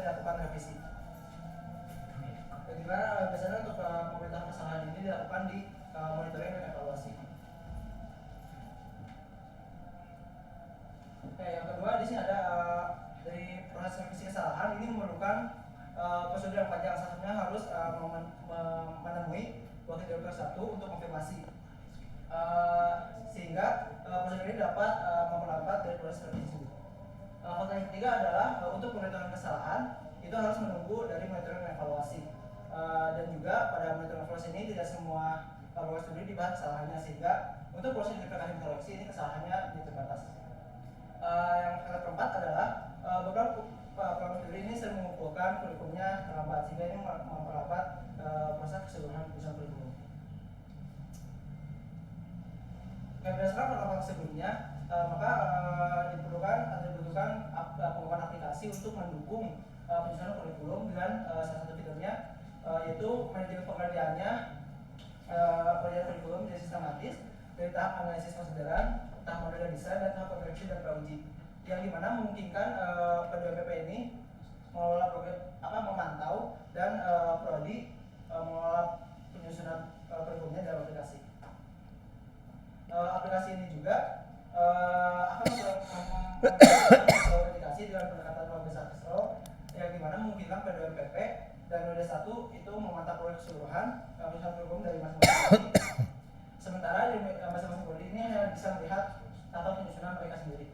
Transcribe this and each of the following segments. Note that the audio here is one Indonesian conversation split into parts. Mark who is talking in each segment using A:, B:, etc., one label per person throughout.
A: dilakukan revisi. Dan juga biasanya untuk pemerintahan kesalahan ini dilakukan di monitoring dan evaluasi. Oke, yang kedua di sini ada dari proses revisi kesalahan ini memerlukan prosedur yang panjang. Salah satunya harus menemui wakil direktur 1 untuk konfirmasi, sehingga prosedur ini dapat memperlambat dari proses revisi. Faktor yang ketiga adalah untuk pemerintahan kesalahan itu harus menunggu dari monitoring dan evaluasi. Dan juga pada monitoring evaluasi ini tidak semua proses studi dibahas kesalahannya, sehingga untuk proses verifikasi koreksi ini kesalahannya terbatas. Yang keempat adalah beberapa program studi ini sering mengumpulkan kurikulumnya terlambat, sehingga ini memperlambat proses keseluruhan penyusunan kurikulum. Berdasarkan pengalaman sebelumnya, maka dibutuhkan pengembangan aplikasi untuk mendukung penyusunan kurikulum dengan salah satu fiturnya yaitu manajemen pengerjaannya pengerjaan kurikulum jadi sistematis dari tahap analisis konsideran, tahap model desain, dan tahap koreksi dan prauji, yang dimana memungkinkan P2PP ini mengelola memantau dan prodi mengelola penyusunan kurikulumnya dalam aplikasi. Aplikasi ini juga akan mengaplikasi dengan pendekatan pemeriksaan keseluruhan, yang dimana memungkinkan P2PP dan WD1 itu memantau proyek keseluruhan penyusunan kurikulum dari masing-masing prodi. Sementara di masing-masing prodi ini hanya bisa melihat tata penyusunan mereka sendiri.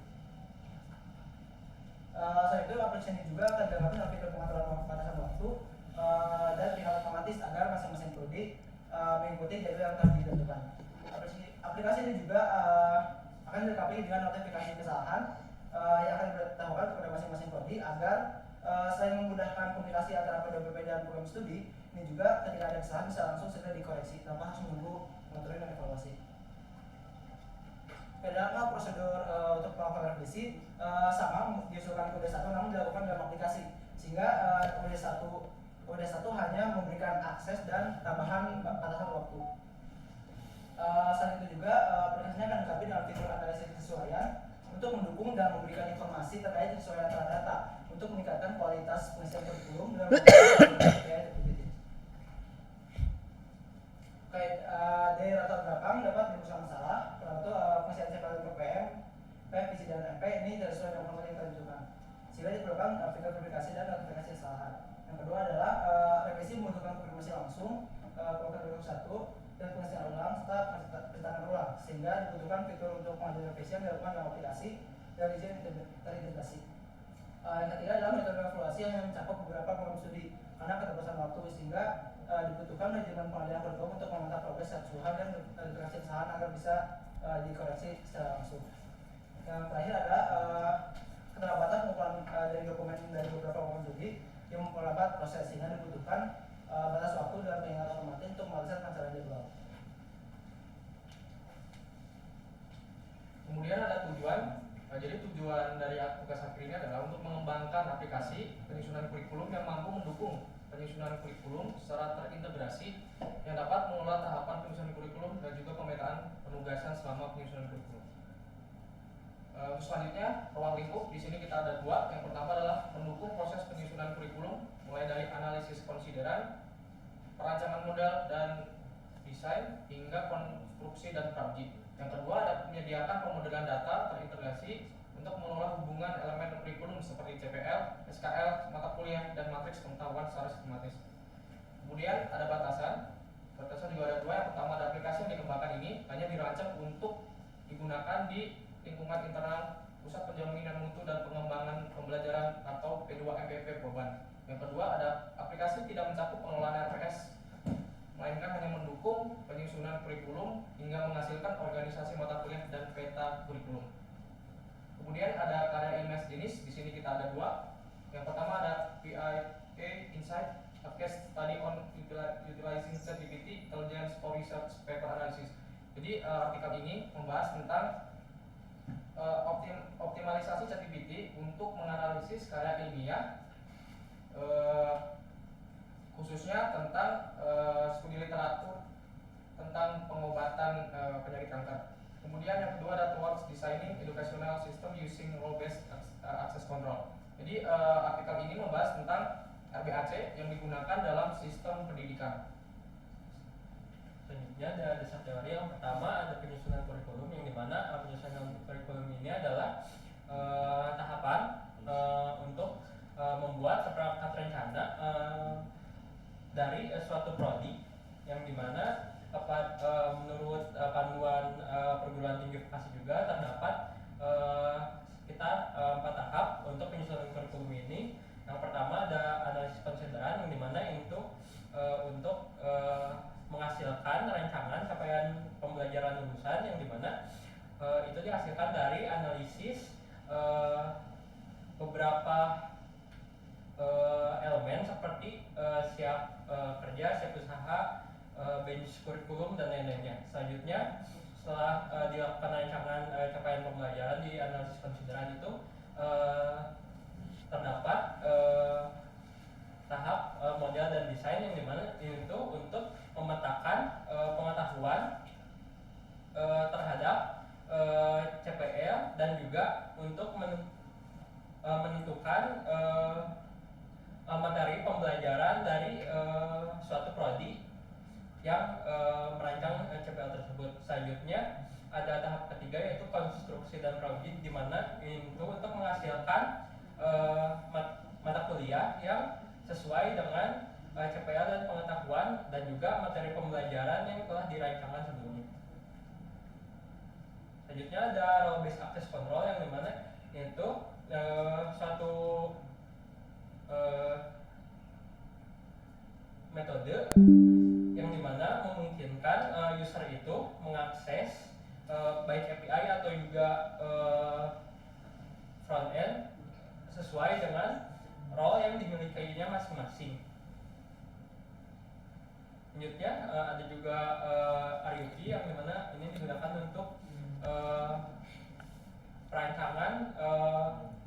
A: Selain itu, aplikasi ini juga akan dilengkapi dengan fitur pengaturan batasan waktu dan pihak otomatis agar masing-masing prodi mengikuti jadwal yang telah ditentukan. Aplikasi ini juga akan dilengkapi dengan notifikasi kesalahan yang akan diberitahukan kepada masing-masing prodi agar selain memudahkan komunikasi antara P2PP dan program studi, ini juga ketika ada kesalahan bisa langsung segera dikoreksi tanpa harus menunggu monitoring dan evaluasi. Dalam prosedur untuk melakukan revisi sama diusulkan kode 1 namun dilakukan dalam aplikasi, sehingga kode 1 hanya memberikan akses dan tambahan batasan waktu. Selain itu juga aplikasinya akan dilengkapi dengan fitur analisis kesesuaian untuk mendukung dan memberikan informasi terkait kesesuaian antara data untuk meningkatkan kualitas pengisian kurikulum dalam dari latar belakang dapat menimbulkan masalah. Karena itu pengisian CPL untuk PM, visi dan MP ini tidak sesuai dengan format yang ditentukan, sehingga diperlukan fitur verifikasi dan notifikasi kesalahan. Yang kedua adalah revisi membutuhkan konfirmasi langsung wakil direktur 1 dan pengisian ulang serta pencetak ulang, sehingga dibutuhkan fitur untuk pengajuan revisi yang dilakukan dalam aplikasi dan izin terintegrasi. Yang ketiga adalah metode evaluasi yang mencakup beberapa program studi karena keterbatasan waktu, sehingga dibutuhkan manajemen pengendalian kurikulum untuk memantau progres keseluruhan dan terintegrasi kesalahan agar bisa dikoreksi secara langsung. Yang terakhir adalah keterlambatan pengumpulan dari dokumen dari beberapa program studi yang memperlambat proses, sehingga dibutuhkan batas waktu dan pengingat otomatis untuk melakukan pencarian jadwal.
B: Kemudian ada tujuan. Jadi tujuan dari tugas akhir ini adalah untuk mengembangkan aplikasi penyusunan kurikulum yang mampu mendukung penyusunan kurikulum secara terintegrasi yang dapat mengelola tahapan penyusunan kurikulum dan juga pemetaan penugasan selama penyusunan kurikulum. Selanjutnya, ruang lingkup. Di sini kita ada dua. Yang pertama adalah mendukung proses penyusunan kurikulum mulai dari analisis konsideran, perancangan model dan desain hingga konstruksi dan prauji. Yang kedua ada menyediakan pemodelan data terintegrasi untuk mengelola hubungan elemen kurikulum seperti CPL, SKL, mata kuliah, dan matriks pengetahuan secara sistematis. Kemudian ada batasan. Batasan juga ada dua. Yang pertama ada aplikasi yang dikembangkan ini hanya dirancang untuk digunakan di lingkungan internal Pusat Penjaminan Mutu dan Pengembangan Pembelajaran atau P2MPP Proban. Yang kedua ada aplikasi tidak mencakup pengelolaan RPS, melainkan hanya mendukung penyusunan kurikulum hingga menghasilkan organisasi mata kuliah dan peta kurikulum. Kemudian ada karya ilmiah sejenis. Di sini kita ada dua. Yang pertama ada PIA Insight, a case study on utilizing ChatGPT intelligence for research paper analysis. Jadi artikel ini membahas tentang optimalisasi ChatGPT untuk menganalisis karya ilmiah, khususnya tentang studi literatur tentang pengobatan penyakit kanker. Kemudian yang kedua ada towards designing educational system using role based access control. Jadi artikel ini membahas tentang RBAC yang digunakan dalam sistem pendidikan.
C: Selanjutnya ada dasar teori. Yang pertama ada penyusunan kurikulum, yang dimana penyusunan kurikulum ini adalah tahapan untuk membuat seperangkat rencana dari suatu prodi, yang dimana menurut panduan perguruan tinggi vokasi juga terdapat sekitar 4 tahap untuk penyusunan kurikulum ini. Yang pertama ada analisis konsideran, yang dimana itu untuk menghasilkan rancangan capaian pembelajaran lulusan, yang dimana itu dihasilkan dari analisis beberapa elemen seperti siap kerja, siap usaha, bench kurikulum dan lain-lainnya. Selanjutnya setelah dilakukan rancangan capaian pembelajaran di analisis konsideran itu terdapat tahap model dan desain, yang dimana itu untuk memetakan pengetahuan terhadap CPL dan juga untuk menentukan materi pembelajaran dari suatu prodi yang merancang CPL tersebut. Selanjutnya ada tahap ketiga, yaitu konstruksi dan praujit, di mana itu untuk menghasilkan mata kuliah yang sesuai dengan CPL dan pengetahuan dan juga materi pembelajaran yang telah dirancangkan sebelumnya. Selanjutnya ada role based access control, yang dimana itu suatu metode yang dimana memungkinkan user itu mengakses baik API atau juga front end sesuai dengan role yang dimilikinya masing-masing. Selanjutnya ada juga RUG, yang dimana ini digunakan untuk perancangan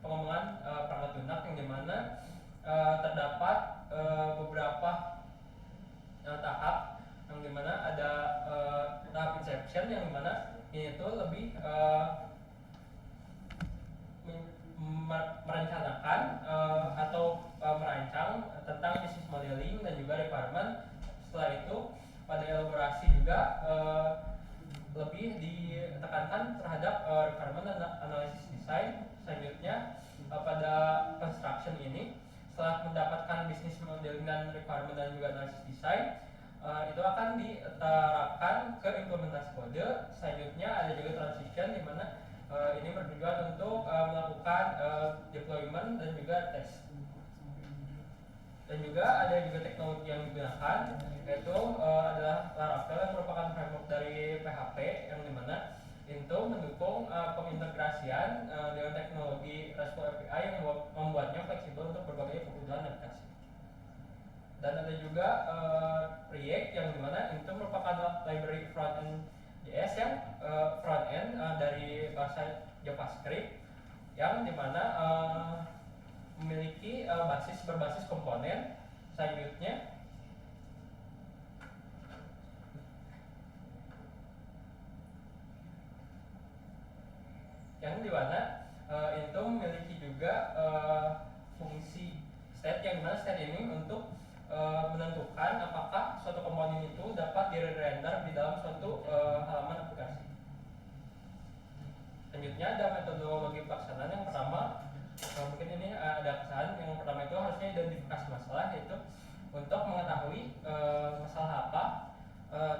C: pengembangan perangkat lunak, yang dimana terdapat beberapa tahap, yang dimana ada tahap inception, yang dimana ini itu lebih merencanakan atau merancang tentang business modeling dan juga requirement. Setelah itu pada elaborasi juga lebih ditekankan terhadap requirement dan analisis design. Selanjutnya pada construction ini, setelah mendapatkan business modeling dan requirement dan juga analisis design, itu akan diterapkan ke implementasi kode. Selanjutnya ada juga transition, di mana ini bertujuan untuk melakukan deployment dan juga test. Dan juga ada juga teknologi yang digunakan, yaitu adalah Laravel, yang merupakan framework dari PHP, yang dimana itu mendukung pengintegrasian dengan teknologi RESTful API yang membuatnya fleksibel untuk berbagai kebutuhan aplikasi. Dan ada juga React, yang dimana itu merupakan library frontend JS yang frontend dari bahasa JavaScript, yang dimana memiliki berbasis komponen. Selanjutnya yang dimana itu memiliki juga fungsi state, yang dimana state ini untuk menentukan apakah suatu komponen itu dapat di-render di dalam suatu halaman aplikasi. Selanjutnya ada metodologi pelaksanaan. Yang pertama, mungkin ini ada kesalahan. Yang pertama itu harusnya identifikasi masalah, yaitu untuk mengetahui masalah apa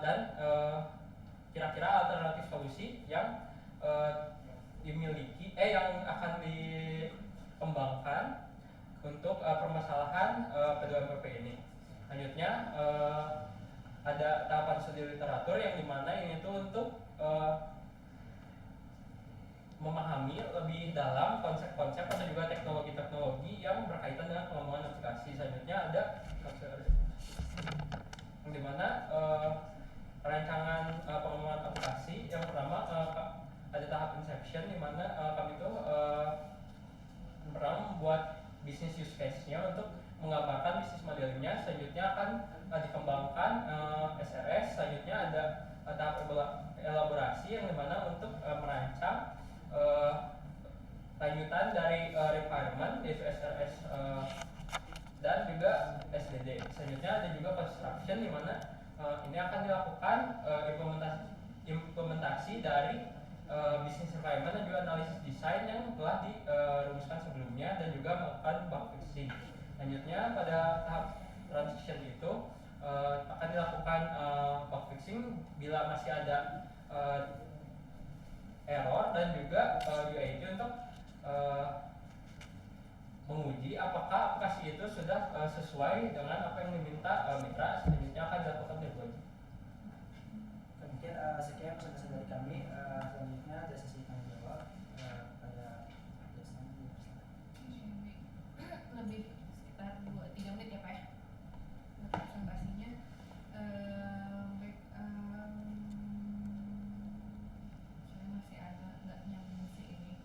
C: dan kira-kira alternatif solusi yang dimiliki yang akan dikembangkan untuk permasalahan P2MPP ini. Selanjutnya ada tahapan studi literatur, yang dimana ini tuh untuk memahami lebih dalam konsep-konsep atau juga teknologi-teknologi yang berkaitan dengan pengembangan aplikasi. Selanjutnya ada yang dimana rancangan pengembangan aplikasi. Yang pertama ada tahap inception, di mana kami itu pertama membuat bisnis use case-nya untuk menggambarkan bisnis modelnya. Selanjutnya akan dikembangkan SRS. Selanjutnya ada tahap elaborasi, yang dimana untuk merancang lanjutan dari requirement yaitu SRS dan juga SDD. Selanjutnya ada juga construction di mana ini akan dilakukan implementasi dari business requirement dan juga analisis desain yang telah dirumuskan sebelumnya dan juga melakukan bug fixing. Selanjutnya pada tahap transition itu akan dilakukan bug fixing bila masih ada error dan juga UAT untuk menguji apakah aplikasi itu sudah sesuai dengan apa yang diminta mitra. Selanjutnya akan dilakukan deploy.
A: Mungkin sekian pesan-pesan dari kami. Selanjutnya ada sesi tanya jawab pada Jasna.
D: Lebih sekitar 2-3 menit ya Pak ya untuk presentasinya. Baik, saya masih agak nggak nyambung sih ini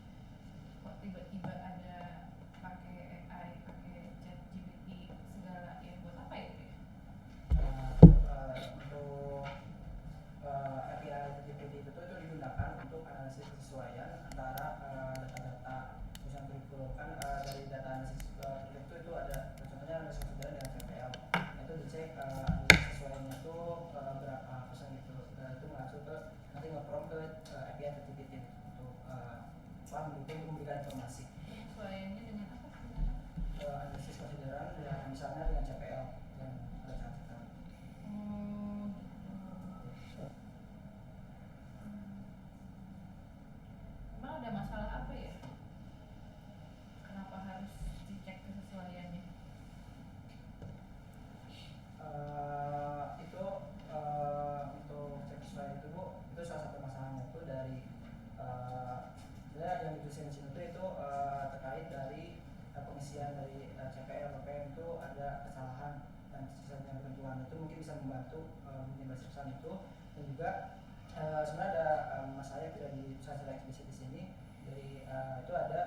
D: kok tiba-tiba ada pakai AI, pakai ChatGPT segala ya, buat apa ya?
A: Untuk API GPT itu digunakan untuk analisis kesesuaian antara data-data tulisan kurikulum. Kan dari data analisis kurikulum itu ada contohnya analisis kesesuaian dengan CPL. Itu dicek analisis kesesuaiannya itu berapa persen gitu. Itu mengacu ke nanti nge-prompt ke API GPT untuk memberikan informasi.
D: Kesesuaiannya dengan apa?
A: Analisis konsideran ya, misalnya dengan CPL yang ada catatan.
D: Emang ada masalah apa ya? Kenapa harus dicek kesesuaiannya?
A: Itu untuk cek kesesuaian itu Bu, itu salah satu masalahnya itu dari sebenarnya yang dituliskan di sini itu terkait dari pengisian dari CPL PPM itu ada kesalahan dan sisanya ketentuan itu mungkin bisa membantu menjelaskan kesalahan itu. Dan juga sebenarnya ada masalah yang tidak secara eksplisit di sini dari itu ada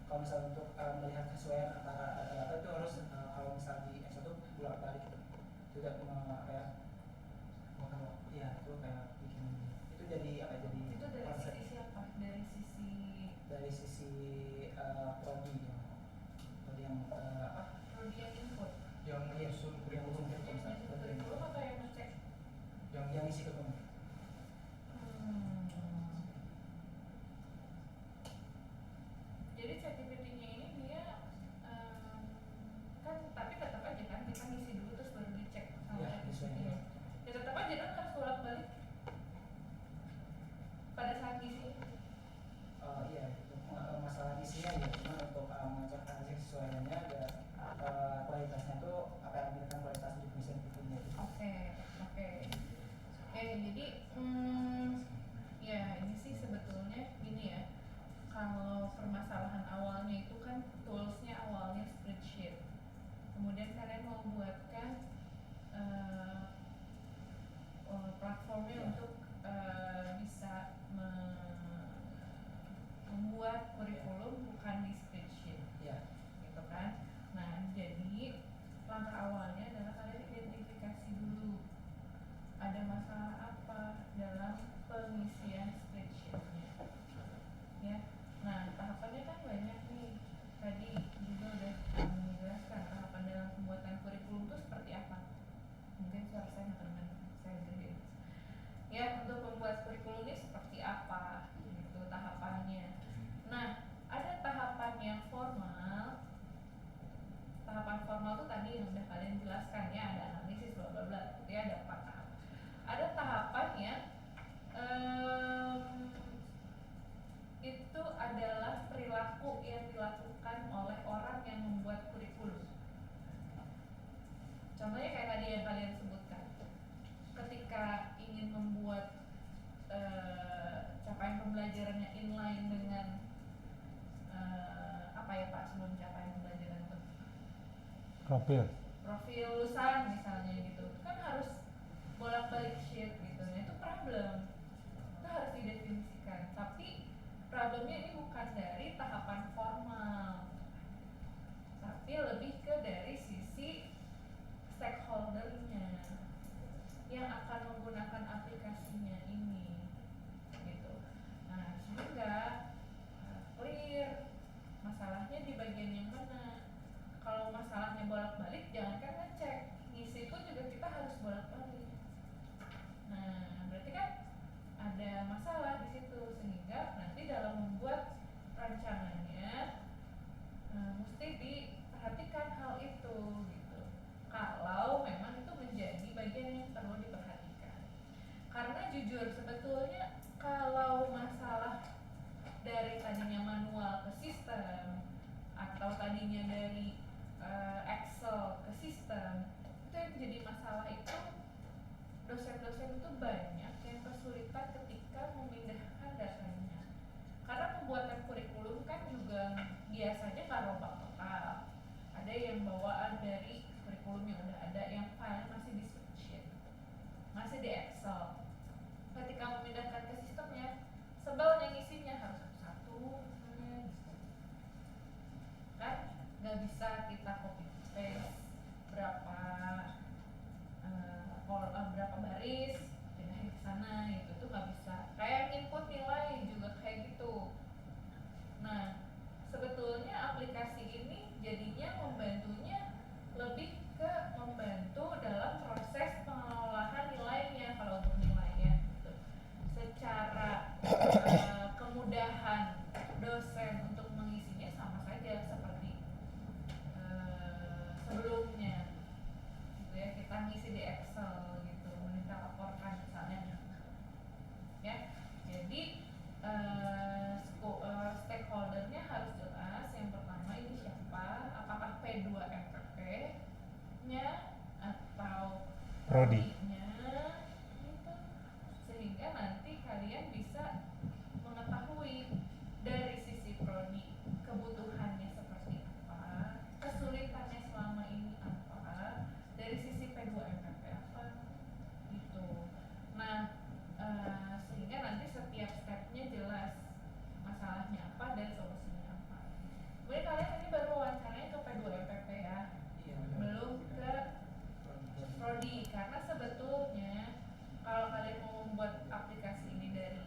A: kalau misalnya untuk melihat kesesuaian antara data itu harus kalau misalnya di Excel itu bolak-balik gitu. Tidak apa ya, makan waktu ya, itu kayak bikin itu jadi apa ya, jadi
D: Itu dari
A: konsep
D: sisi siapa?
A: dari sisi prodi yang apa
D: Prodi yang input,
B: Yang
A: Iya,
B: menyusun
A: yang
B: kurikulum,
A: menyusun
D: yang nyusun kurikulum atau yang ngecek?
A: yang isi kurikulum.
D: Jadi ChatGPT-nya ini dia kan, tapi tetap aja kan kita ngisi dulu terus baru dicek sama
A: Iya,
D: ChatGPT.
A: sesuai.
D: Ya tetap aja kan harus bolak-balik pada saat ngisi.
A: Iya, itu masalah isinya ya, cuma untuk mengecek analisis kesesuaiannya ada kualitasnya tuh apa yang memberikan kualitas di desain bukunya itu.
D: Oke, jadi ya ini sih sebetulnya gini ya. Kalau permasalahan awalnya itu kan toolsnya awalnya spreadsheet, kemudian kalian mau buatkan platformnya untuk bisa membuat kurikulum bukan di spreadsheet,
A: Iya.
D: gitu kan. Nah, jadi langkah awalnya adalah kalian identifikasi dulu ada masalah apa dalam pengisian spreadsheetnya, ya. Nah, tahapannya kan banyak nih. Tadi juga udah menjelaskan tahapan dalam pembuatan kurikulum itu seperti apa. Mungkin suara saya nggak kedengeran, saya gede. Ya, untuk membuat kurikulum ini seperti apa, gitu tahapannya. Nah, ada tahapan yang formal. Tahapan formal itu tadi yang udah kalian jelaskan ya, ada analisis bla bla bla, gitu ya, ada 4 tahap. Ada tahapan yang itu adalah perilaku yang dilakukan oleh orang yang membuat kurikulum. Contohnya kayak tadi yang kalian sebutkan, ketika ingin membuat capaian pembelajarannya inline dengan apa ya Pak, sebelum capaian pembelajaran itu
E: Profil.
D: profil lulusan misalnya gitu, kan harus bolak-balik sheet gitu. Nah, itu problem, itu harus didefinisikan. Tapi problemnya ini bukan dari tahapan formal, tapi lebih ke dari sisi stakeholdernya yang akan menggunakan aplikasinya ini, gitu. Nah, sehingga clear bolak-balik, jangankan ngecek, ngisi pun juga kita harus bolak-balik. Nah, berarti kan ada masalah di situ, sehingga nanti dalam membuat rancangannya mesti diperhatikan hal itu gitu. Kalau memang itu menjadi bagian yang perlu diperhatikan. Karena jujur sebetulnya kalau masalah dari tadinya manual ke sistem atau tadinya dari Excel ke sistem, itu yang jadi masalah itu dosen-dosen itu banyak yang kesulitan ketika memindahkan datanya. Karena pembuatan kurikulum kan juga biasanya nggak rombak total. Ada yang bawaan dari kurikulum yang udah ada, yang file masih di spreadsheet, masih di Excel. Ketika memindahkan ke sistemnya, sebelnya ngisinya harus satu-satu misalnya gitu. Kan nggak bisa kita copy paste berapa baris pindahin ke sana gitu, itu nggak bisa. Kayak input nilai juga kayak gitu. Nah, sebetulnya aplikasi ini jadinya membantunya lebih ke membantu dalam proses pengelolaan nilainya kalau untuk nilainya gitu. Secara kemudahan dosen untuk mengisinya sama saja seperti sebelumnya gitu ya, kita ngisi di Excel gitu, minta laporkan misalnya ya. Jadi stakeholdernya harus jelas. Yang pertama ini siapa, apakah P2MPP nya atau
E: Prodi.
D: nya gitu, sehingga nanti kalian bisa mengetahui dari sisi prodi kebutuhannya seperti apa, kesulitannya selama ini apa, dari sisi P2MPP apa gitu. Nah, sehingga nanti setiap stepnya jelas masalahnya apa dan solusinya apa. Kemudian kalian ini baru wawancaranya ke P2MPP ya, belum ke prodi. Karena sebetulnya kalau kalian mau membuat aplikasi ini dari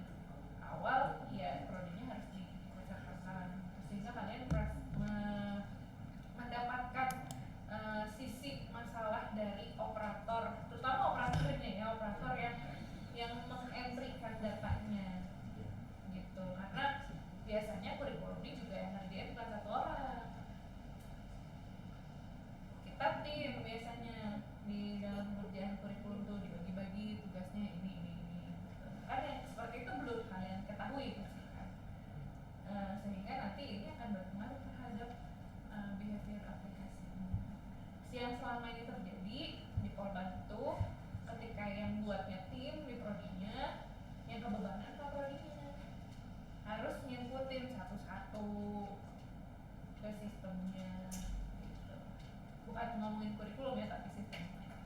D: awal, ya prodinya harus dipersiapkan sehingga kalian mendapatkan sisi masalah dari operator, terutama operatornya ya, operator yang mengentrikan datanya gitu. Karena biasanya kurikulum ini juga yang ngerjain bukan satu orang, kita tim biasanya di dalam pengerjaan kurikulum tuh dibagi-bagi tugasnya ini gitu. Kan yang seperti itu belum kalian ketahui pasti kan. Sehingga nanti ini akan berpengaruh terhadap behavior aplikasinya. Yang selama ini terjadi di Polban itu ketika yang buatnya tim di prodinya, yang kebebanan ke prodinya harus ngikutin satu-satu ke sistemnya gitu. Bukan ngomongin kurikulum ya, tapi sistemnya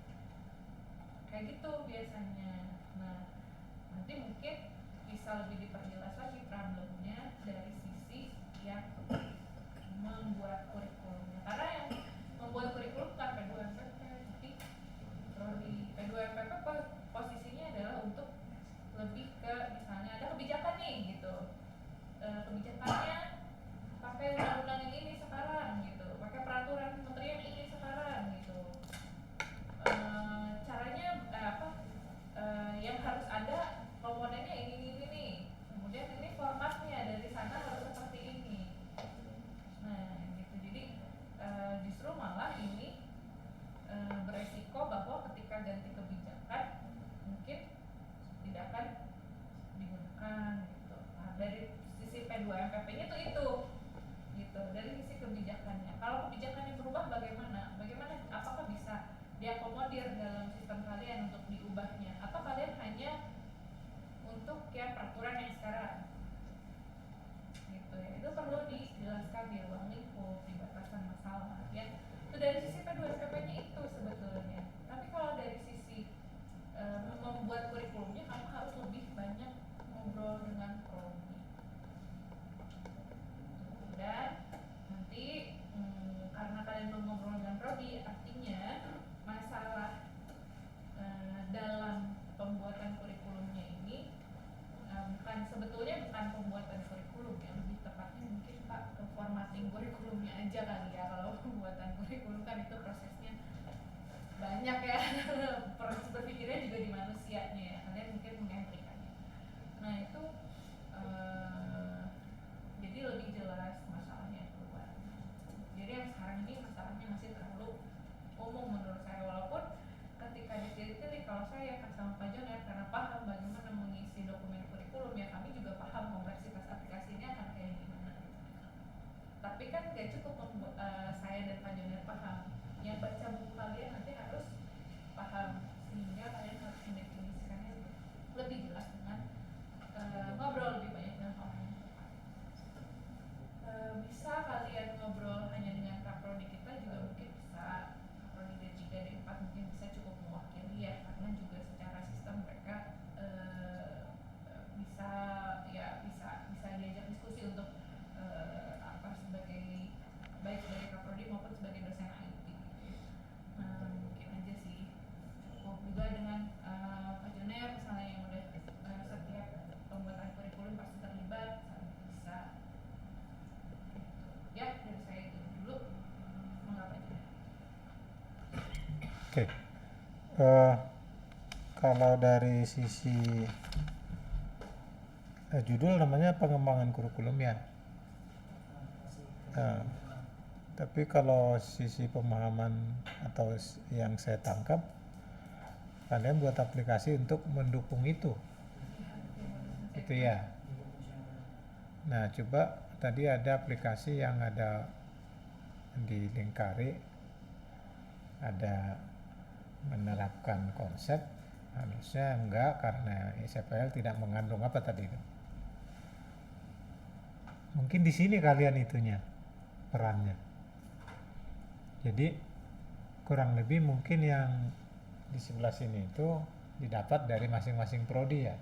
D: kayak gitu biasanya. Nah, nanti mungkin bisa lebih diperjelas lagi problemnya dari sisi yang membuat kurikulumnya. Karena yang membuat kurikulum bukan P2MPP, tapi prodi. P2MPP posisinya adalah untuk lebih ke misalnya ada kebijakan nih gitu, kebijakannya pakai undang-undang yang ini sekarang gitu, pakai peraturan menteri yang ini sekarang gitu, caranya yang harus ada komponennya ini nih, kemudian ini formatnya dari sana harus seperti ini. Nah gitu, jadi justru malah ini beresiko bahwa ketika ganti kebijakan mungkin tidak akan digunakan gitu. Nah, dari sisi P2MPP-nya tuh itu gitu, dari sisi kebijakannya. Kalau kebijakannya berubah bagaimana? Apakah bisa diakomodir dalam sistem kalian untuk diubahnya? Atau kalian hanya untuk yang peraturan yang sekarang? Gitu ya. Itu perlu dijelaskan di ruang lingkup, di batasan masalah ya. Itu dari sisi P2MPP-nya itu sebetulnya. Tapi kalau dari sisi membuat kurikulumnya, kamu harus lebih banyak ngobrol dengan prodi. Dan nanti karena kalian belum ngobrol dengan prodi, artinya masalah dalam pembuatan kurikulumnya ini sebetulnya bukan pembuatan kurikulum ya, lebih tepatnya mungkin Pak ke formatting bikin kurikulumnya aja kali ya. Kalau pembuatan kurikulum kan itu prosesnya banyak ya. Proses berpikirnya juga di manusianya ya. Kalian mungkin mengaplikannya. Nah itu jadi lebih jelas masalahnya keluar. Jadi yang sekarang ini masalahnya masih terlalu umum menurut saya, walaupun ketika ditilik-tilik kalau saya sama Pak Joner karena paham bagaimana mengisi dokumen kurikulum ya, kami juga paham kompleksitas aplikasinya akan kayak gimana. Tapi kan gak cukup membuat saya dan Pak Joner paham, yang baca buku kalian nanti harus paham, sehingga kalian harus mendefinisikannya lebih jelas dengan ngobrol lebih banyak dengan orang yang tepat. Bisa kalian ngobrol hanya dengan kaprodi kita juga mungkin bisa, kaprodi D3 D4 mungkin bisa cukup mewakili ya, karena juga secara sistem mereka bisa diajak diskusi untuk sebagai baik sebagai kaprodi maupun sebagai dosen IT gitu. Mungkin aja sih cukup juga dengan Pak Joner misalnya yang udah setiap pembuatan kurikulum pasti terlibat, bisa ya. Dari saya itu dulu. Mengapa aja?
E: Oke. Kalau dari sisi judul namanya pengembangan kurikulum ya. Tapi kalau sisi pemahaman atau yang saya tangkap, kalian buat aplikasi untuk mendukung itu ya. Nah, coba tadi ada aplikasi yang ada di Lingkari, ada menerapkan konsep, harusnya enggak karena SPL tidak mengandung apa tadi itu. Mungkin di sini kalian itunya perannya. Jadi kurang lebih mungkin yang di sebelah sini itu didapat dari masing-masing prodi ya.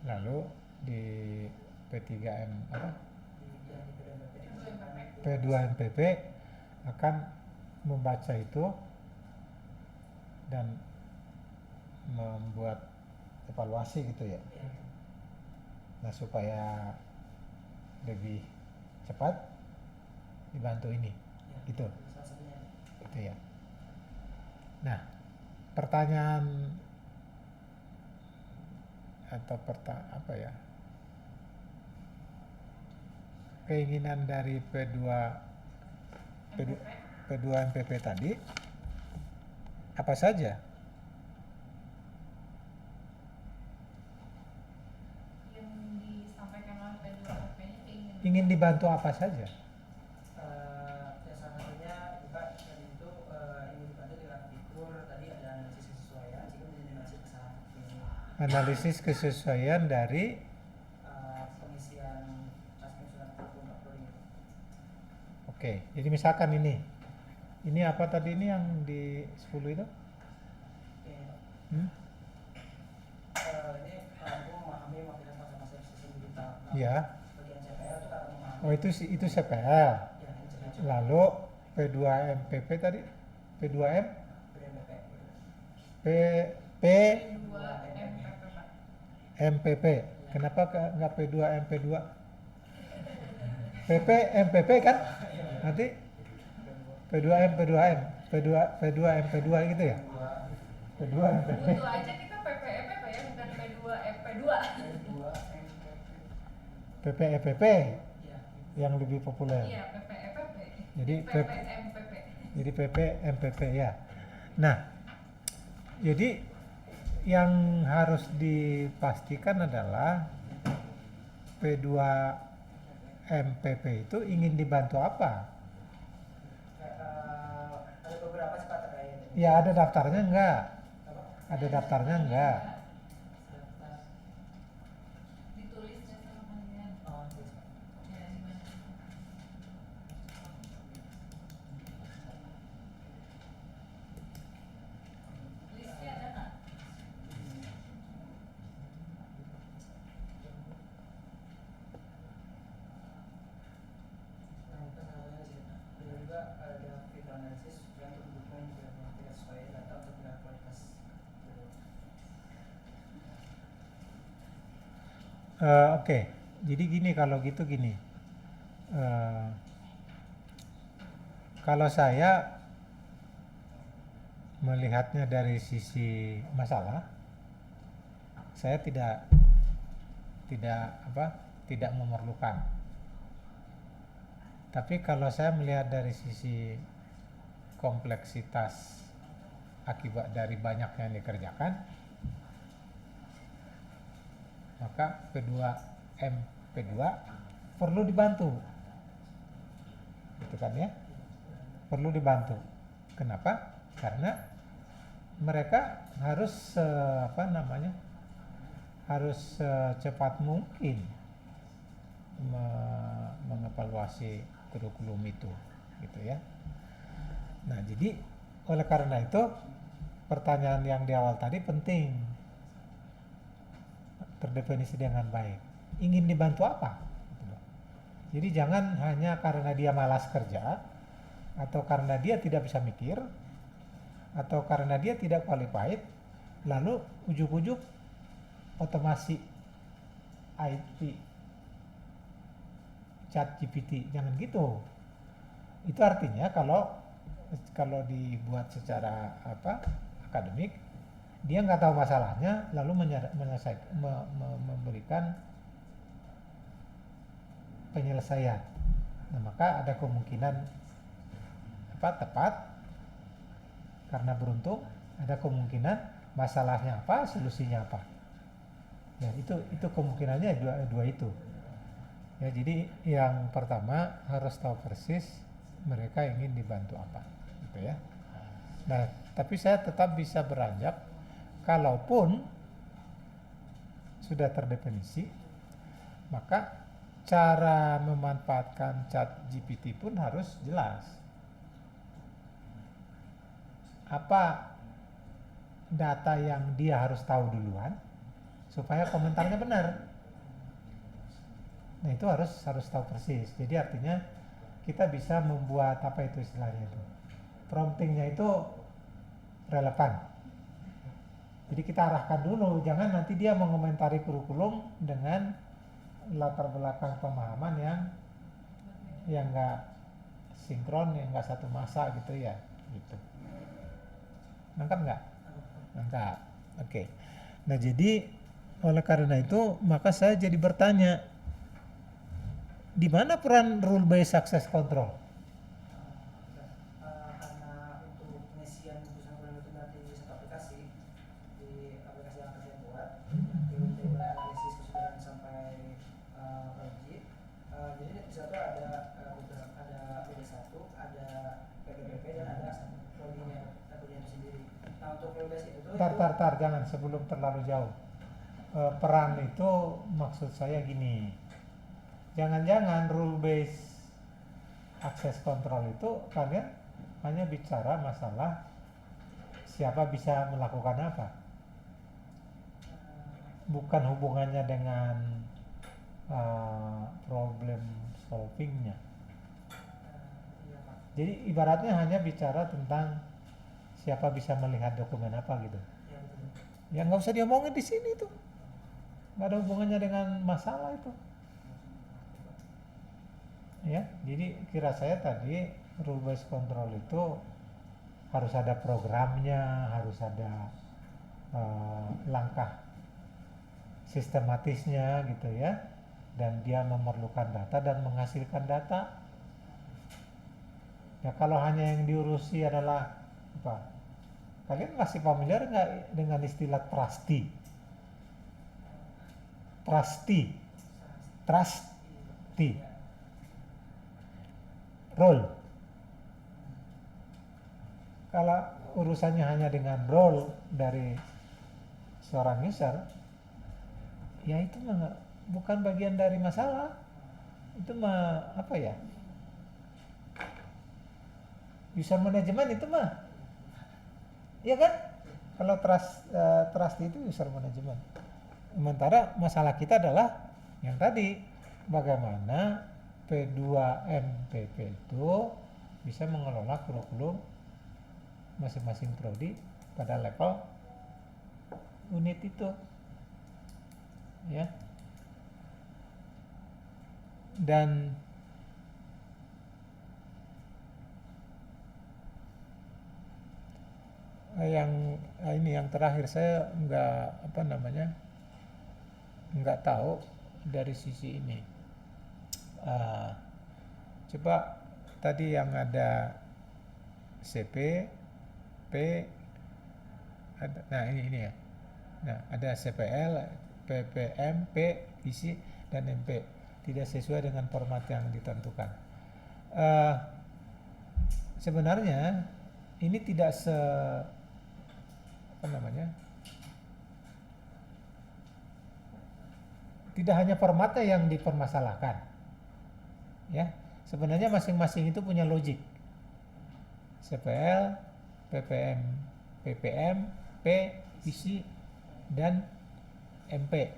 E: Lalu di P3M P2MPP akan membaca itu dan membuat evaluasi gitu ya. Nah, supaya lebih cepat dibantu ini gitu ya. Nah, pertanyaan atau keinginan dari P2MPP tadi apa saja?
D: Yang disampaikan oleh P2MP-nya
E: Ingin dibantu apa saja?
A: Ya salah satunya juga tadi itu ingin dibantu dengan fitur tadi ada analisis kesesuaian sehingga menjadi kesalahan.
E: Analisis kesesuaian dari
A: Pengisian penyusunan kurikulum kaprodi.
E: Oke, jadi misalkan ini apa tadi ini yang di 10 itu?
A: Ini aku memahami masa-masa sistem digital.
E: Iya.
A: Bagian CPL itu kalau memahami.
E: Oh, itu CPL.
A: Ya, ini CPL.
E: Lalu P2MPP tadi? P2M? MPP. Kenapa nggak P2MP2? PP kan? Nanti P2M P2MP2 gitu ya? P2MP.
D: Butuh aja kita PPEP ya, bukan P2MP2.
E: PPEPP yang lebih populer.
D: Iya, PPEPP.
E: Jadi
D: PPMPP.
E: Jadi PPMPP ya. Nah, jadi yang harus dipastikan adalah P2MPP itu ingin dibantu apa?
A: Ada beberapa sifat terkait.
E: Ya, ada daftarnya enggak? Ada daftarnya enggak?
D: Ditulis sama kalian. Ya, di mana? Listnya ada nggak?
A: Dan juga ada fitur analisis yang untuk mendukung kesesuaian data untuk dengan kualitas.
E: Oke. Jadi gini, kalau gitu gini. eh, kalau saya melihatnya dari sisi masalah, saya tidak tidak memerlukan. Tapi kalau saya melihat dari sisi kompleksitas akibat dari banyak yang dikerjakan, maka P2 perlu dibantu, gitu kan ya, perlu dibantu. Kenapa? Karena mereka harus harus secepat mungkin mengevaluasi kurikulum itu, gitu ya. Nah, jadi oleh karena itu pertanyaan yang di awal tadi penting, terdefinisi dengan baik. Ingin dibantu apa? Jadi jangan hanya karena dia malas kerja, atau karena dia tidak bisa mikir, atau karena dia tidak qualified, lalu ujuk-ujuk otomasi IT, chat GPT, jangan gitu. Itu artinya kalau dibuat secara akademik, dia nggak tahu masalahnya lalu memberikan penyelesaian. Nah, maka ada kemungkinan tepat karena beruntung, ada kemungkinan masalahnya apa, solusinya apa. Ya, itu kemungkinannya dua itu. Ya, jadi yang pertama harus tahu persis mereka ingin dibantu apa, gitu ya. Nah, tapi saya tetap bisa beranjak kalaupun sudah terdefinisi, maka cara memanfaatkan chat GPT pun harus jelas. Apa data yang dia harus tahu duluan supaya komentarnya benar. Nah, itu harus tahu persis. Jadi artinya kita bisa membuat apa itu istilahnya itu, promptingnya itu relevan. Jadi kita arahkan dulu, jangan nanti dia mengomentari kurikulum dengan latar belakang pemahaman yang nggak sinkron, yang nggak satu masa gitu ya, gitu. Nangkap nggak? Nangkap. Oke. Nah, jadi oleh karena itu maka saya jadi bertanya, di mana peran rule based access control?
A: Karena untuk pengisian putusan kurikulum itu nanti satu aplikasi, di aplikasi yang akan saya buat, table analisis kesudahan sampai proyek. Jadi di situ ada BD1, ada PPPP dan ada prodinya itu sendiri. Nah, untuk rule based itu
E: Tar, jangan sebelum terlalu jauh. Peran itu maksud saya gini, jangan-jangan rule based access control itu kalian hanya bicara masalah siapa bisa melakukan apa, bukan hubungannya dengan problem solvingnya. Jadi ibaratnya hanya bicara tentang siapa bisa melihat dokumen apa gitu. Ya nggak usah diomongin di sini tuh, nggak ada hubungannya dengan masalah itu. Ya, jadi kira saya tadi rule based control itu harus ada programnya, harus ada langkah sistematisnya gitu ya, dan dia memerlukan data dan menghasilkan data. Ya, kalau hanya yang diurusi adalah apa? Kalian masih familiar nggak dengan istilah trustee? Role. Kalau urusannya hanya dengan role dari seorang user, ya itu bukan bagian dari masalah. Itu apa ya? User management itu ya kan? Kalau trust itu user management. Sementara masalah kita adalah yang tadi, bagaimana P2MPP itu bisa mengelola kurikulum masing-masing prodi pada level unit itu, ya. Dan ini yang terakhir saya nggak tahu dari sisi ini. Coba tadi yang ada CP, P, nah ini ya. Nah, ada CPL, PPM, P, visi, dan MP. Tidak sesuai dengan format yang ditentukan. Sebenarnya ini tidak tidak hanya formatnya yang dipermasalahkan. Ya, sebenarnya masing-masing itu punya logik. CPL, PPM, PPM, P, visi, dan MP.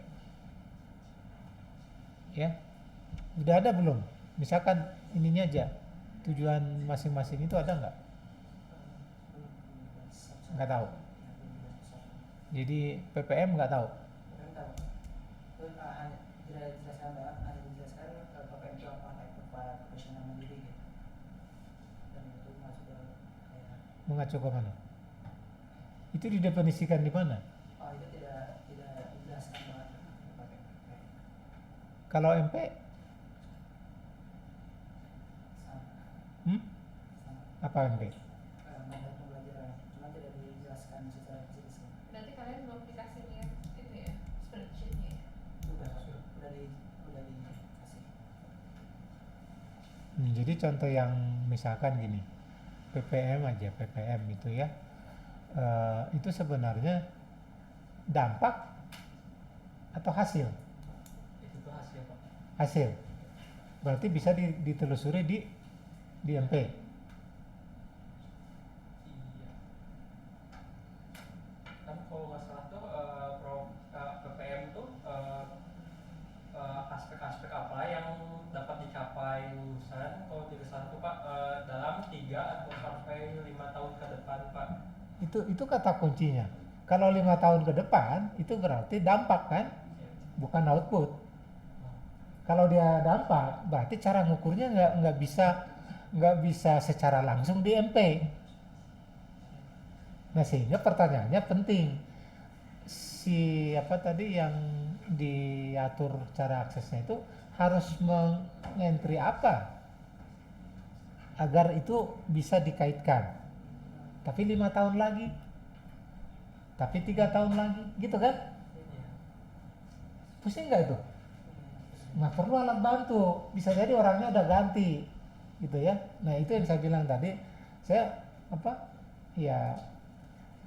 E: Ya, udah ada belum? Misalkan ininya aja, tujuan masing-masing itu ada nggak? Nggak tahu. Jadi PPM nggak tahu.
A: Kan tahu. Terus hanya tidak dijelaskan banget, hanya dijelaskan PPM itu apa, kayak profesional mandiri gitu. Dan itu masuk ke kayak
E: Mengacu ke mana? Itu didefinisikan di mana?
A: oh itu tidak dijelaskan banget pakai PPM.
E: Kalau MP,
A: Sama.
E: apa MP?
A: Mandat pembelajaran, cuma tidak dijelaskan secara jelas.
D: Berarti kalian belum dikasih lihat itu ya, spreadsheetnya ya?
A: Udah dikasih.
E: Jadi contoh yang misalkan gini, PPM aja, PPM itu ya, itu sebenarnya dampak atau hasil?
C: Itu tuh hasil Pak.
E: Hasil. Berarti bisa ditelusuri di MP.
C: Iya. Kan kalau nggak salah tuh PPM tuh aspek-aspek apa yang dapat dicapai lulusan kalau tidak salah tuh Pak dalam 3 atau sampai 5 tahun ke depan Pak.
E: Itu kata kuncinya. Kalau 5 tahun ke depan itu berarti dampak kan, bukan output. Kalau dia dampak, berarti cara ngukurnya nggak bisa secara langsung di MP. Nah sehingga pertanyaannya penting, si apa tadi yang diatur cara aksesnya itu harus mengentry apa agar itu bisa dikaitkan. Tapi 5 tahun lagi, tapi 3 tahun lagi, gitu kan? Pusing nggak itu? Nah perlu alat bantu, bisa jadi orangnya udah ganti, gitu ya. Nah itu yang saya bilang tadi, ya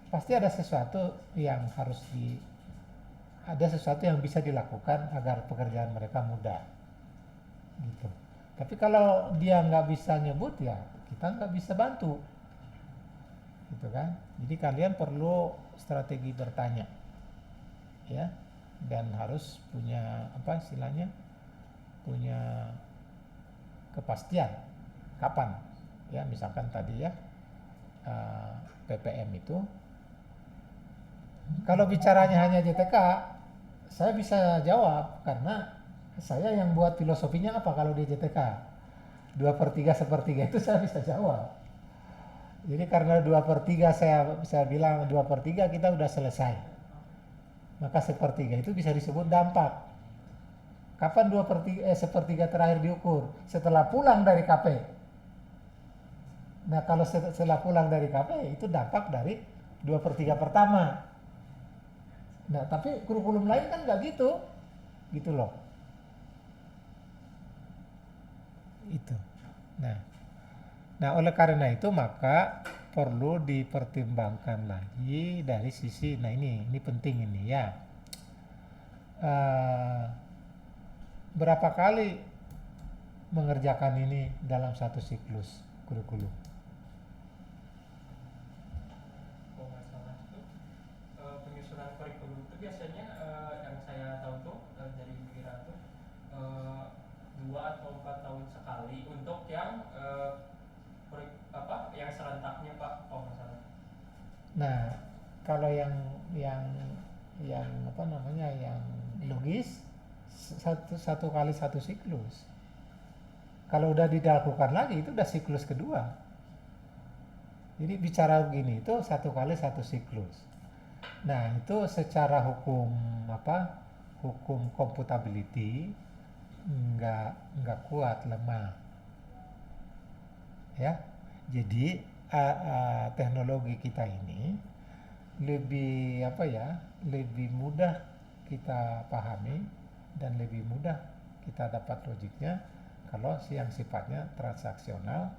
E: pasti ada sesuatu yang ada sesuatu yang bisa dilakukan agar pekerjaan mereka mudah, gitu. Tapi kalau dia nggak bisa nyebut ya kita nggak bisa bantu, gitu kan. Jadi kalian perlu strategi bertanya, ya, dan harus punya punya kepastian kapan, ya, misalkan tadi ya PPM itu kalau bicaranya hanya JTK saya bisa jawab karena saya yang buat filosofinya apa kalau di JTK 2/3 1/3 itu saya bisa jawab. Jadi karena 2/3 saya bilang 2/3 kita udah selesai, maka 1/3 itu bisa disebut dampak. Kapan 1/3 terakhir diukur? Setelah pulang dari KP. Nah kalau setelah pulang dari KP itu dampak dari 2/3 pertama. Nah tapi kurikulum lain kan nggak gitu loh. Itu. Nah oleh karena itu maka perlu dipertimbangkan lagi dari sisi, nah ini penting ini ya. Berapa kali mengerjakan ini dalam satu siklus kurikulum?
C: Kalau nggak salah tuh penyusunan kurikulum itu biasanya yang saya tahu tuh dari Bira tuh 2 atau 4 tahun sekali untuk yang yang serentaknya Pak, kalau nggak salah.
E: Nah kalau yang yang logis satu kali satu siklus. Kalau udah dilakukan lagi itu udah siklus kedua. Jadi bicara begini itu 1 kali 1 siklus. Nah itu secara hukum hukum computability nggak kuat, lemah. Ya, jadi teknologi kita ini lebih lebih mudah kita pahami dan lebih mudah kita dapat logiknya kalau yang sifatnya transaksional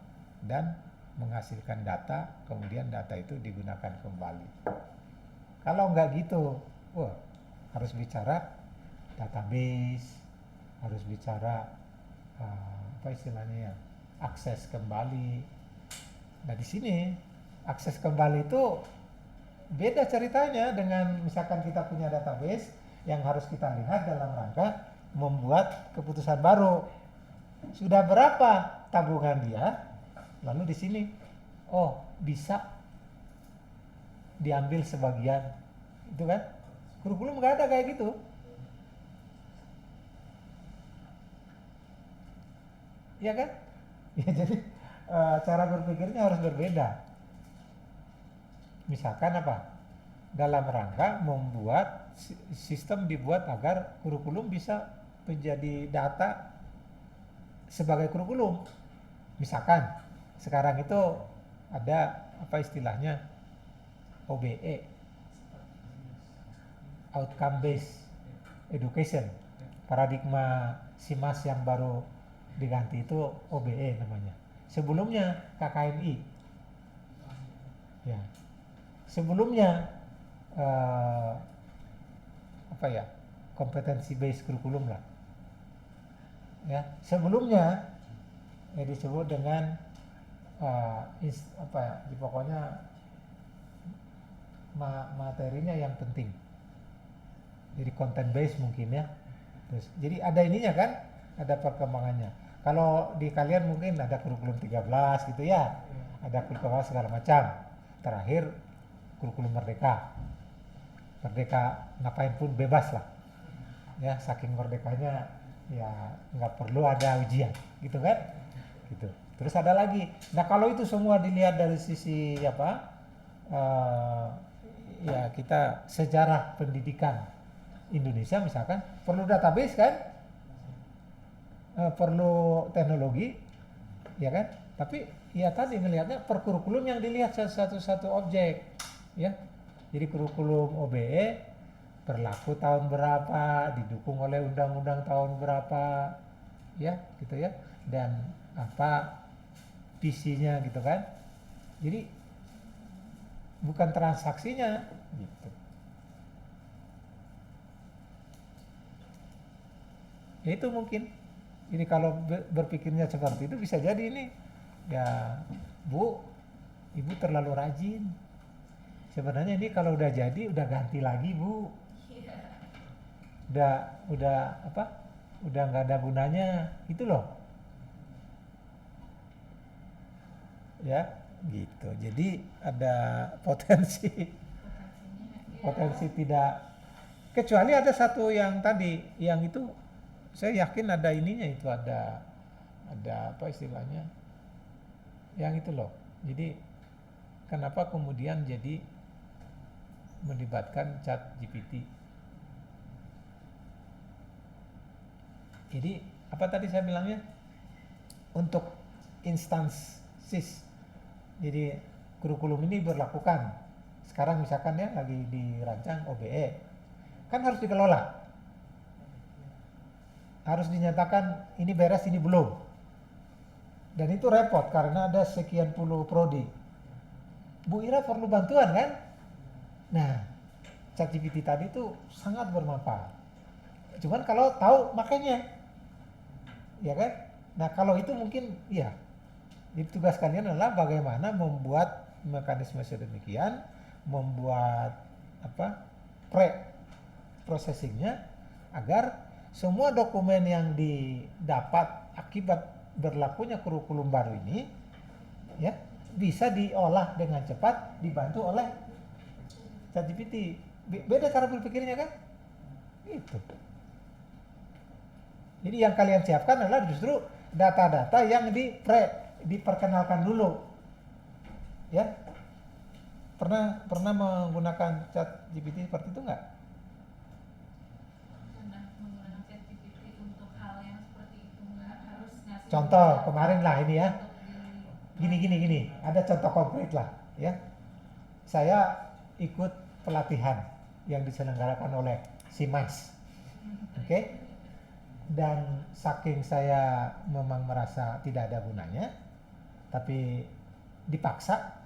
E: dan menghasilkan data, kemudian data itu digunakan kembali. Kalau nggak gitu, harus bicara database, harus bicara istilahnya ya, akses kembali. Nah di sini akses kembali itu beda ceritanya dengan misalkan kita punya database yang harus kita lihat dalam rangka membuat keputusan baru. Sudah berapa tabungan dia? Lalu di sini, bisa diambil sebagian, itu kan? Kurikulum nggak ada kayak gitu. Iya kan? Ya jadi cara berpikirnya harus berbeda. Misalkan dalam rangka membuat sistem dibuat agar kurikulum bisa menjadi data sebagai kurikulum. Misalkan sekarang itu ada istilahnya OBE, outcome based education. Paradigma SIMAS yang baru diganti itu OBE namanya. Sebelumnya KKNI. Ya. Sebelumnya kompetensi based kurikulum lah. Ya, sebelumnya disebut dengan pokoknya materinya yang penting. Jadi content based mungkin ya. Terus jadi ada ininya kan, ada perkembangannya. Kalau di kalian mungkin ada kurikulum 13 gitu ya. Ada kurikulum segala macam. Terakhir kurikulum merdeka. Merdeka ngapain pun bebas lah. Ya, saking merdekanya ya nggak perlu ada ujian, gitu kan? Gitu. Terus ada lagi. Nah kalau itu semua dilihat dari sisi kita sejarah pendidikan Indonesia misalkan perlu database kan, perlu teknologi, ya kan? Tapi ya tadi melihatnya per kurikulum yang dilihat satu objek, ya. Jadi kurikulum OBE berlaku tahun berapa, didukung oleh undang-undang tahun berapa, ya, gitu ya. Dan visinya gitu kan. Jadi bukan transaksinya gitu. Ya itu mungkin. Ini kalau berpikirnya seperti itu bisa jadi ini ya ibu terlalu rajin. Sebenarnya ini kalau udah jadi udah ganti lagi Bu. Udah nggak ada gunanya itu loh. Ya gitu. Jadi ada potensi tidak, kecuali ada satu yang tadi yang itu saya yakin ada ininya, itu ada istilahnya yang itu loh. Jadi kenapa kemudian jadi melibatkan ChatGPT? Jadi apa tadi saya bilangnya, untuk instansis. Jadi kurikulum ini berlakukan sekarang misalkan ya lagi dirancang OBE, kan harus dikelola, harus dinyatakan ini beres ini belum, dan itu repot karena ada sekian puluh prodi. Bu Ira perlu bantuan kan? Nah, ChatGPT tadi itu sangat bermanfaat. Cuman kalau tahu makanya, ya kan? Nah kalau itu mungkin ya, tugas kalian adalah bagaimana membuat mekanisme sedemikian, membuat processingnya agar semua dokumen yang didapat akibat berlakunya kurikulum baru ini ya bisa diolah dengan cepat, dibantu oleh ChatGPT. Beda cara berpikirnya kan? Gitu. Jadi yang kalian siapkan adalah justru data-data yang diperkenalkan dulu. Ya, pernah menggunakan chat GPT seperti itu nggak?
D: Pernah menggunakan ChatGPT untuk hal yang seperti itu, nggak harus ngasih
E: Contoh
D: data
E: kemarin lah ini ya.
D: untuk
E: Gini. Ada contoh konkret lah ya. Saya ikut pelatihan yang diselenggarakan oleh SIMAS. Oke. Dan saking saya memang merasa tidak ada gunanya, tapi dipaksa,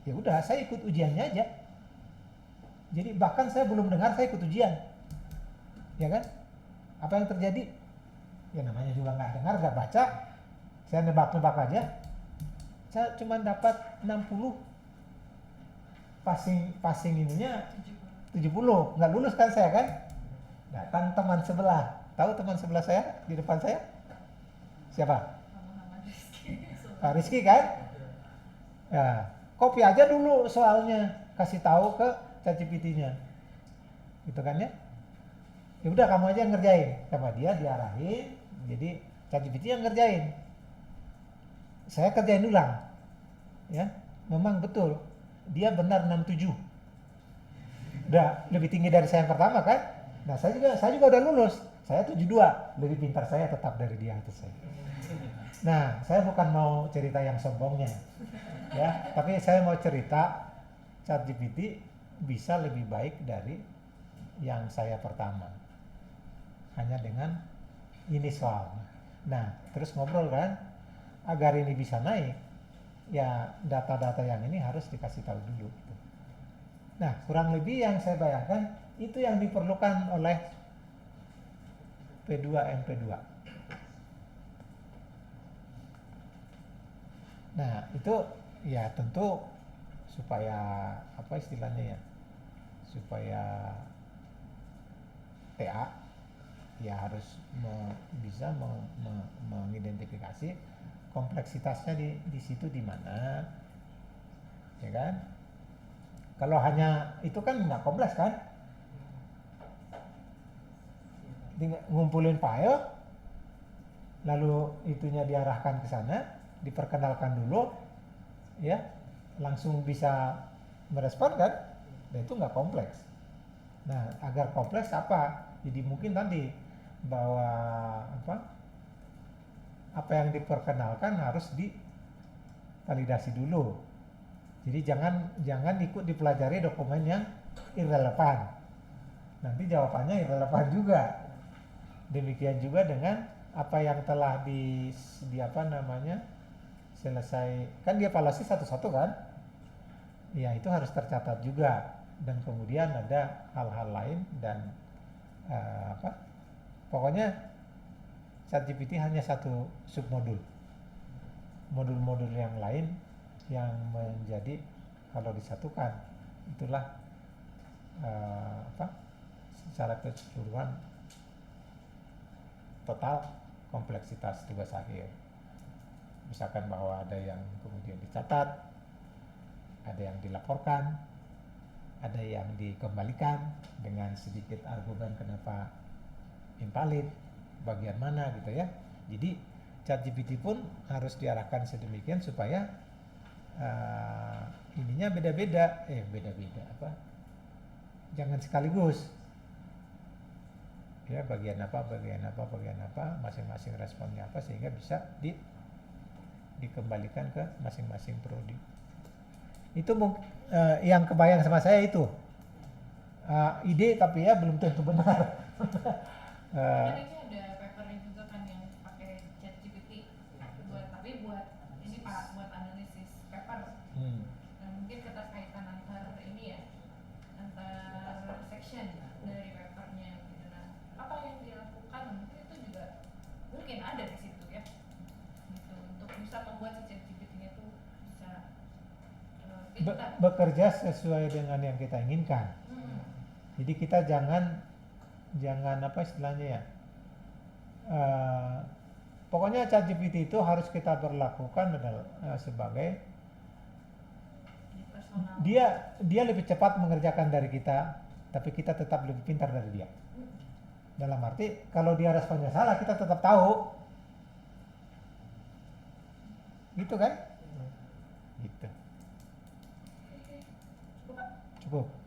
E: ya udah saya ikut ujiannya aja. Jadi bahkan saya belum dengar saya ikut ujian, ya kan? Apa yang terjadi? Ya namanya juga nggak dengar, nggak baca. Saya nebak-nebak aja. Saya cuma dapat 60. Passing ininya 70, nggak lulus kan saya kan? Datang teman sebelah. Tahu teman sebelah saya di depan saya? Siapa?
D: Muhammad Rizky.
E: Pak Rizky kan? Ya, copy aja dulu soalnya, kasih tahu ke ChatGPT-nya. Gitu kan ya? Ya udah kamu aja yang ngerjain. Sama dia diarahin, jadi ChatGPT yang ngerjain. Saya kerjain ulang. Ya, memang betul. Dia benar 67. Udah lebih tinggi dari saya yang pertama kan? Nah, saya juga udah lulus. Saya 72. Lebih pintar saya tetap dari dia atas saya. Nah, saya bukan mau cerita yang sombongnya. Ya, tapi saya mau cerita ChatGPT bisa lebih baik dari yang saya pertama. Hanya dengan ini soalnya. Nah, terus ngobrol kan, agar ini bisa naik, ya data-data yang ini harus dikasih tahu dulu. Nah, kurang lebih yang saya bayangkan itu yang diperlukan oleh P2 MP2. Nah, itu ya tentu supaya apa istilahnya ya? Supaya TA ya harus bisa mengidentifikasi kompleksitasnya di situ di mana, ya kan? Kalau hanya itu kan nggak kompleks kan? Ngumpulin file, lalu itunya diarahkan ke sana, diperkenalkan dulu, ya, langsung bisa merespon kan? Dan itu nggak kompleks. Nah, agar kompleks apa? Jadi mungkin tadi bahwa apa yang diperkenalkan harus divalidasi dulu. Jadi jangan ikut dipelajari dokumen yang irrelevan. Nanti jawabannya irrelevan juga. Demikian juga dengan apa yang telah selesai, kan dia evaluasi satu-satu kan? Ya itu harus tercatat juga. Dan kemudian ada hal-hal lain dan pokoknya ChatGPT hanya satu submodul. Modul-modul yang lain yang menjadi kalau disatukan itulah secara keseluruhan total kompleksitas tugas akhir. Misalkan bahwa ada yang kemudian dicatat, ada yang dilaporkan, ada yang dikembalikan dengan sedikit argumen kenapa invalid, bagian mana gitu ya. Jadi ChatGPT pun harus diarahkan sedemikian supaya ininya beda-beda jangan sekaligus ya, bagian apa masing-masing responnya apa sehingga bisa dikembalikan ke masing-masing prodi. Itu yang kebayang sama saya itu ide, tapi ya belum tentu benar.
D: Ini ada papernya juga kan yang pakai ChatGPT buat ini Pak, buat analisis paper. Nah, mungkin keterkaitan antar ini ya, antar section dari papernya gitu. Nah, apa yang dilakukan mungkin itu juga mungkin ada di situ ya, gitu untuk bisa membuat si ChatGPT-nya itu bisa pintar.
E: Bekerja sesuai dengan yang kita inginkan. Jadi kita jangan apa istilahnya ya, pokoknya ChatGPT itu harus kita berlakukan adalah sebagai dia lebih cepat mengerjakan dari kita, tapi kita tetap lebih pintar dari dia. Dalam arti kalau dia responnya salah kita tetap tahu, gitu kan? Gitu.
D: Oke, cukup
E: Cukup.